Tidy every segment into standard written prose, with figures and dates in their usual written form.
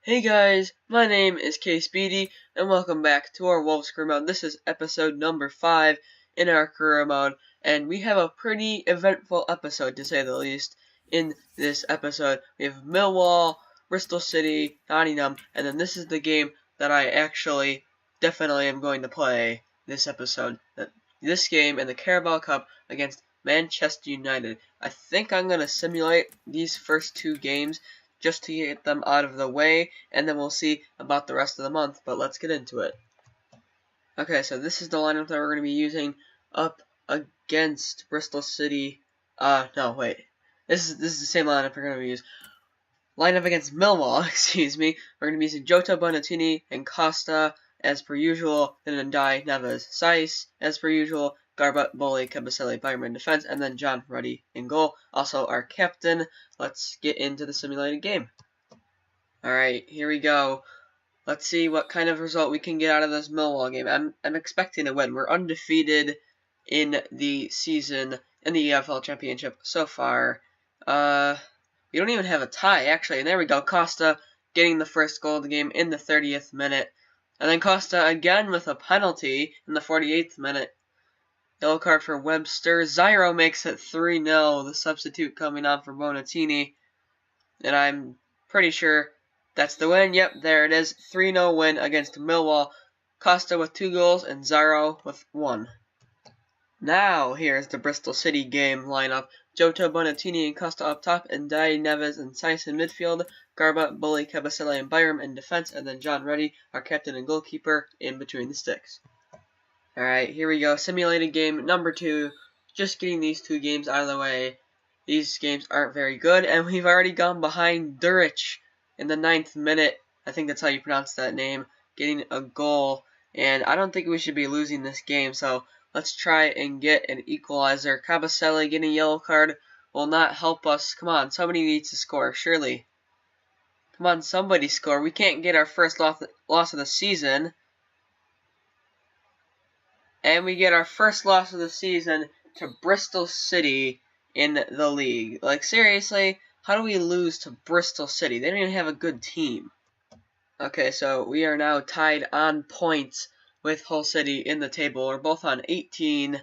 Hey guys, my name is K Speedy, and welcome back to our Wolves career mode. This is episode number 5 in our career mode, and we have a pretty eventful episode to say the least. In this episode, we have Millwall, Bristol City, Nottingham, and then this is the game that I actually definitely am going to play this episode. This game in the Carabao Cup against Manchester United. I think I'm going to simulate these first two games just to get them out of the way, and then we'll see about the rest of the month, but let's get into it. Okay, so this is the lineup that we're going to be using up against Bristol City. No, wait. This is the same lineup we're going to use. Lineup against Millwall, excuse me. We're going to be using Jota, Bonatini, and Costa as per usual, then Ndiaye, Neves, Saiss as per usual, Garbutt, Boly, Kabasele, Bayern in defense, and then John Ruddy in goal. Also our captain. Let's get into the simulated game. Alright, here we go. Let's see what kind of result we can get out of this Millwall game. I'm expecting a win. We're undefeated in the season, in the EFL Championship so far. We don't even have a tie, actually. And there we go. Costa getting the first goal of the game in the 30th minute. And then Costa again with a penalty in the 48th minute. Yellow card for Webster. Zyro makes it 3-0. The substitute coming on for Bonatini. And I'm pretty sure that's the win. Yep, there it is. 3-0 win against Millwall. Costa with 2 goals and Zyro with 1. Now, here's the Bristol City game lineup. Jota, Bonatini, and Costa up top, and Ndiaye, Neves, and Saiss in midfield. Garbutt, Boly, Kabasele, and Bayern in defense, and then John Ruddy, our captain and goalkeeper, in between the sticks. Alright, here we go. Simulated game number 2. Just getting these 2 games out of the way. These games aren't very good, and we've already gone behind Duric in the 9th minute. I think that's how you pronounce that name. Getting a goal, and I don't think we should be losing this game, so let's try and get an equalizer. Kabasele getting a yellow card will not help us. Come on, somebody needs to score, surely. Come on, somebody score. We can't get our first loss of the season. And we get our first loss of the season to Bristol City in the league. Like, seriously, how do we lose to Bristol City? They don't even have a good team. Okay, so we are now tied on points with Hull City in the table. We're both on 18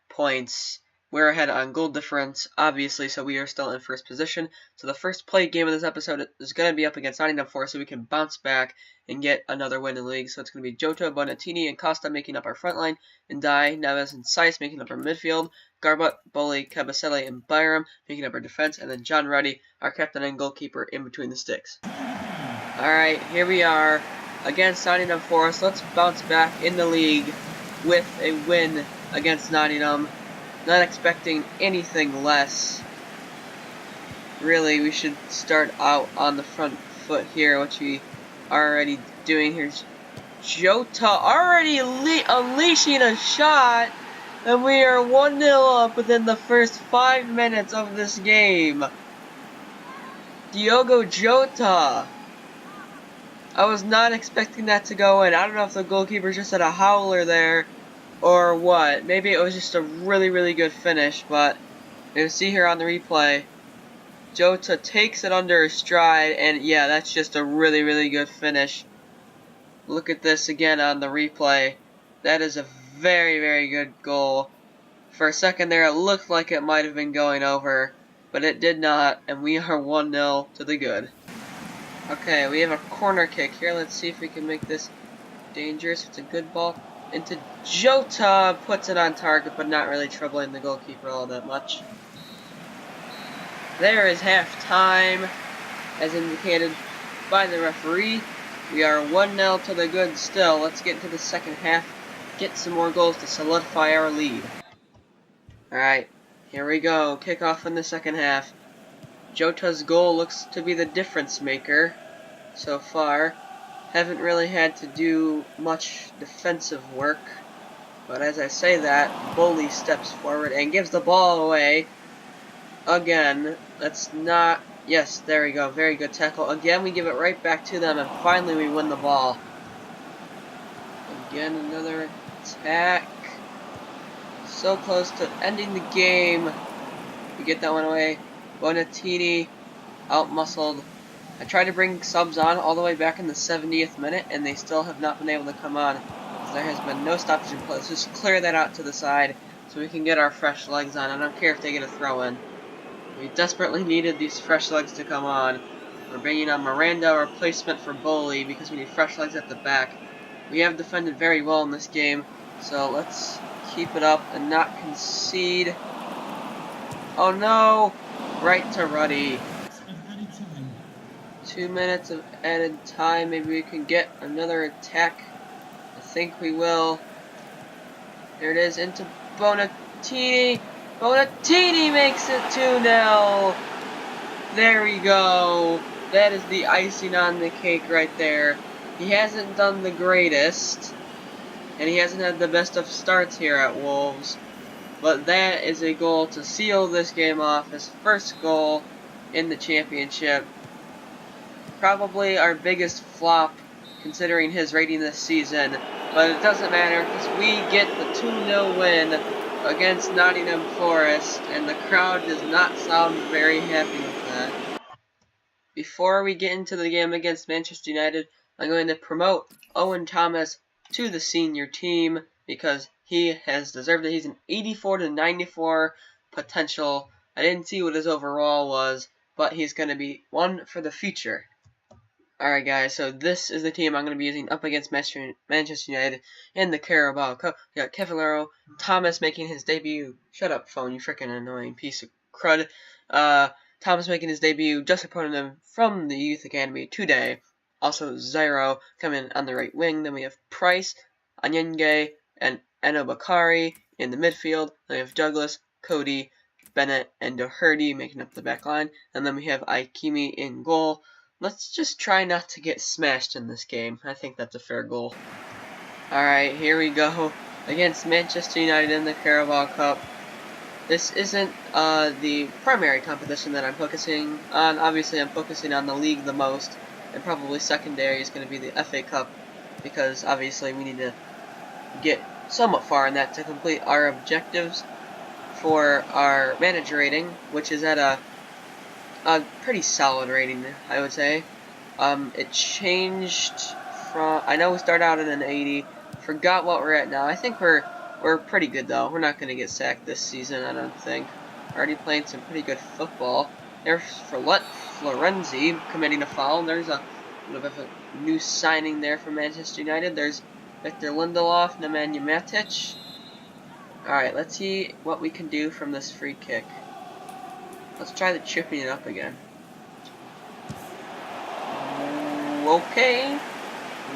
points. We're ahead on goal difference, obviously, so we are still in first position. So the first played game of this episode is going to be up against Nottingham Forest, so we can bounce back and get another win in the league. So it's going to be Jota, Bonatini, and Costa making up our front line, and Ndiaye, Neves, and Saiss making up our midfield, Garbutt, Boly, Kabasele, and Bayram making up our defense, and then John Ruddy, our captain and goalkeeper, in between the sticks. Alright, here we are against Nottingham Forest. Let's bounce back in the league with a win against Nottingham. Not expecting anything less. Really, we should start out on the front foot here, which we are already doing. Here's Jota already unleashing a shot, and we are 1-0 up within the first 5 minutes of this game. Diogo Jota. I was not expecting that to go in. I don't know if the goalkeeper just had a howler there or what. Maybe it was just a really, really good finish, but you can see here on the replay, Jota takes it under his stride, and yeah, that's just a really, really good finish. Look at this again on the replay. That is a very, very good goal. For a second there, it looked like it might have been going over, but it did not, and we are 1-0 to the good. Okay, we have a corner kick here. Let's see if we can make this dangerous. It's a good ball into Jota. Puts it on target, but not really troubling the goalkeeper all that much. There is half time, as indicated by the referee. We are 1-0 to the good still. Let's get into the second half. Get some more goals to solidify our lead. Alright, here we go. Kickoff in the second half. Jota's goal looks to be the difference maker so far. Haven't really had to do much defensive work, but as I say that, Boly steps forward and gives the ball away. Again, that's not... Yes, there we go. Very good tackle. Again, we give it right back to them, and finally we win the ball. Again, another attack. So close to ending the game. We get that one away. Bonatini, out-muscled I tried to bring subs on all the way back in the 70th minute, and they still have not been able to come on. There has been no stoppage in play. Let's just clear that out to the side so we can get our fresh legs on. I don't care if they get a throw in. We desperately needed these fresh legs to come on. We're bringing on Miranda, a replacement for Bully, because we need fresh legs at the back. We have defended very well in this game, so let's keep it up and not concede. Oh no! Right to Ruddy. 2 minutes of added time. Maybe we can get another attack. I think we will. There it is, into Bonatini. Bonatini makes it 2-0. There we go. That is the icing on the cake right there. He hasn't done the greatest, and he hasn't had the best of starts here at Wolves. But that is a goal to seal this game off. His first goal in the championship. Probably our biggest flop considering his rating this season. But it doesn't matter because we get the 2-0 win against Nottingham Forest. And the crowd does not sound very happy with that. Before we get into the game against Manchester United, I'm going to promote Owen Thomas to the senior team because he has deserved it. He's an 84 to 94 potential. I didn't see what his overall was, but he's going to be one for the future. Alright guys, so this is the team I'm going to be using up against Manchester United in the Carabao Cup. We got Cavallero, Thomas making his debut. Shut up, phone, you freaking annoying piece of crud. Thomas making his debut, just appointed him from the Youth Academy today. Also, Zairo coming on the right wing. Then we have Price, Anyenge, and Eno Bakari in the midfield. Then we have Douglas, Cody, Bennett, and Doherty making up the back line. And then we have Aikimi in goal. Let's just try not to get smashed in this game. I think that's a fair goal. Alright, here we go. Against Manchester United in the Carabao Cup. This isn't the primary competition that I'm focusing on. Obviously, I'm focusing on the league the most. And probably secondary is going to be the FA Cup. Because, obviously, we need to get somewhat far in that to complete our objectives for our manager rating, which is at a pretty solid rating, I would say. It changed from... I know we started out at an 80. Forgot what we're at now. I think we're pretty good, though. We're not going to get sacked this season, I don't think. Already playing some pretty good football. There's Florenzi committing a foul. There's a little bit of a new signing there for Manchester United. There's Victor Lindelof, Nemanja Matic. Alright, let's see what we can do from this free kick. Let's try the chipping it up again. Okay.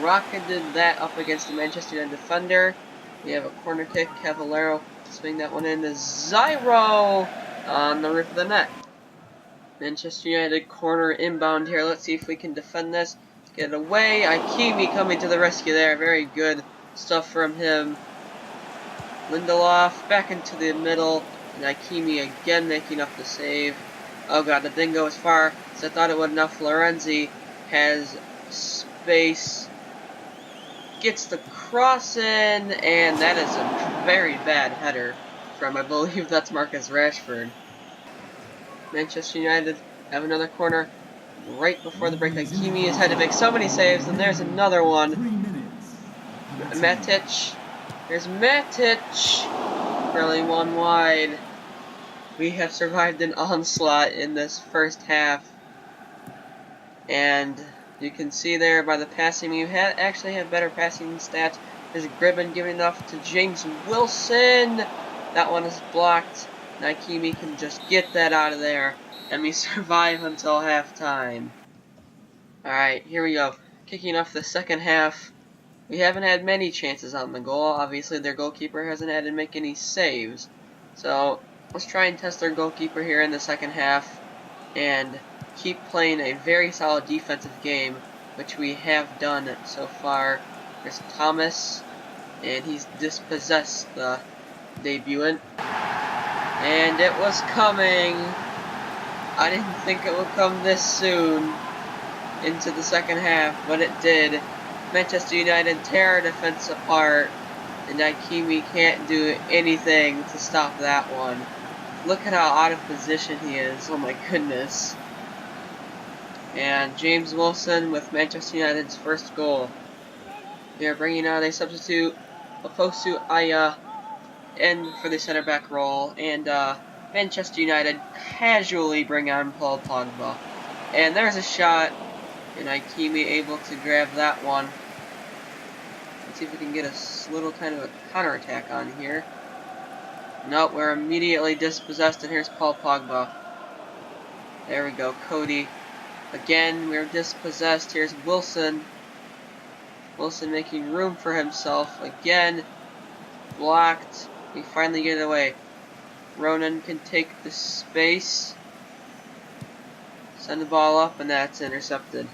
Rocket did that up against the Manchester United defender. We have a corner kick. Cavallero swing that one in to Zairo on the roof of the net. Manchester United corner inbound here. Let's see if we can defend this. Get it away. Aikimi coming to the rescue there. Very good stuff from him. Lindelof back into the middle. And Aikimi again making up the save. Oh god, that didn't go as far as I thought it would. Now Florenzi has space. Gets the cross in, and that is a very bad header from, I believe that's Marcus Rashford. Manchester United have another corner right before the break. Aikimi has had to make so many saves, and there's another one. Matic. There's Matic. Barely one wide. We have survived an onslaught in this first half. And you can see there by the passing, you actually have better passing stats. There's Gribben giving off to James Wilson. That one is blocked. Aikimi can just get that out of there. And we survive until halftime. Alright, here we go. Kicking off the second half. We haven't had many chances on the goal. Obviously, their goalkeeper hasn't had to make any saves. So, let's try and test their goalkeeper here in the second half. And keep playing a very solid defensive game, which we have done so far. There's Thomas, and he's dispossessed the debutant. And it was coming. I didn't think it would come this soon into the second half, but it did. Manchester United tear our defense apart, and Aikimi can't do anything to stop that one. Look at how out of position he is. Oh my goodness. And James Wilson with Manchester United's first goal. They're bringing out a substitute, Ofosu Aya, in for the center back role, and Manchester United casually bring on Paul Pogba. And there's a shot, and Ikemi able to grab that one. Let's see if we can get a little kind of a counterattack on here. Nope, we're immediately dispossessed, and here's Paul Pogba. There we go, Cody. Again, we're dispossessed. Here's Wilson. Wilson making room for himself. Again, blocked. We finally get it away. Ronan can take the space. Send the ball up, and that's intercepted.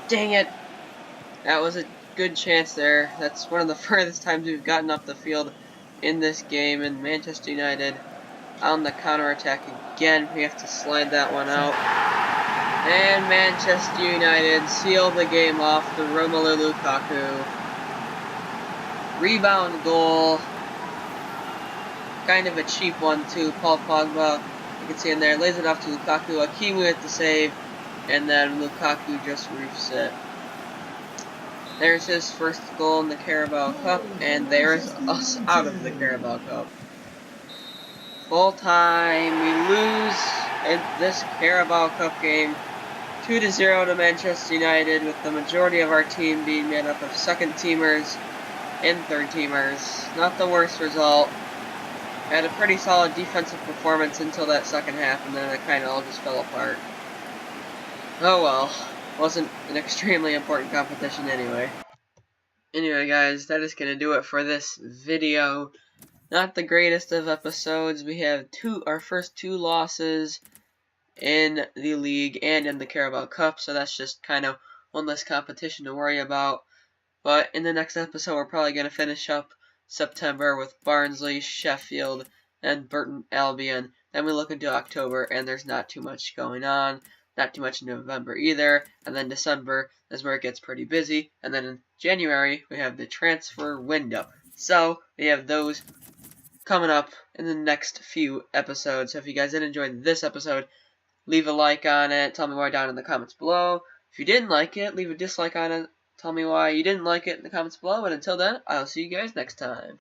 Dang it! That was a good chance there. That's one of the furthest times we've gotten up the field in this game, and Manchester United on the counterattack again. We have to slide that one out. And Manchester United seal the game off to Romelu Lukaku. Rebound goal. Kind of a cheap one too. Paul Pogba, you can see in there, lays it off to Lukaku. Ikemi with the save, and then Lukaku just roofs it. There's his first goal in the Carabao Cup, and there's us out of the Carabao Cup. Full time, we lose in this Carabao Cup game 2-0 to Manchester United, with the majority of our team being made up of second-teamers and third-teamers. Not the worst result. Had a pretty solid defensive performance until that second half, and then it kind of all just fell apart. Oh well. Wasn't an extremely important competition anyway. Anyway, guys, that is going to do it for this video. Not the greatest of episodes. We have our first two losses in the league and in the Carabao Cup, so that's just kind of one less competition to worry about. But in the next episode, we're probably going to finish up September with Barnsley, Sheffield, and Burton Albion. Then we look into October, and there's not too much going on. Not too much in November either. And then December is where it gets pretty busy. And then in January, we have the transfer window. So, we have those coming up in the next few episodes. So if you guys did enjoy this episode, leave a like on it. Tell me why down in the comments below. If you didn't like it, leave a dislike on it. Tell me why you didn't like it in the comments below. And until then, I'll see you guys next time.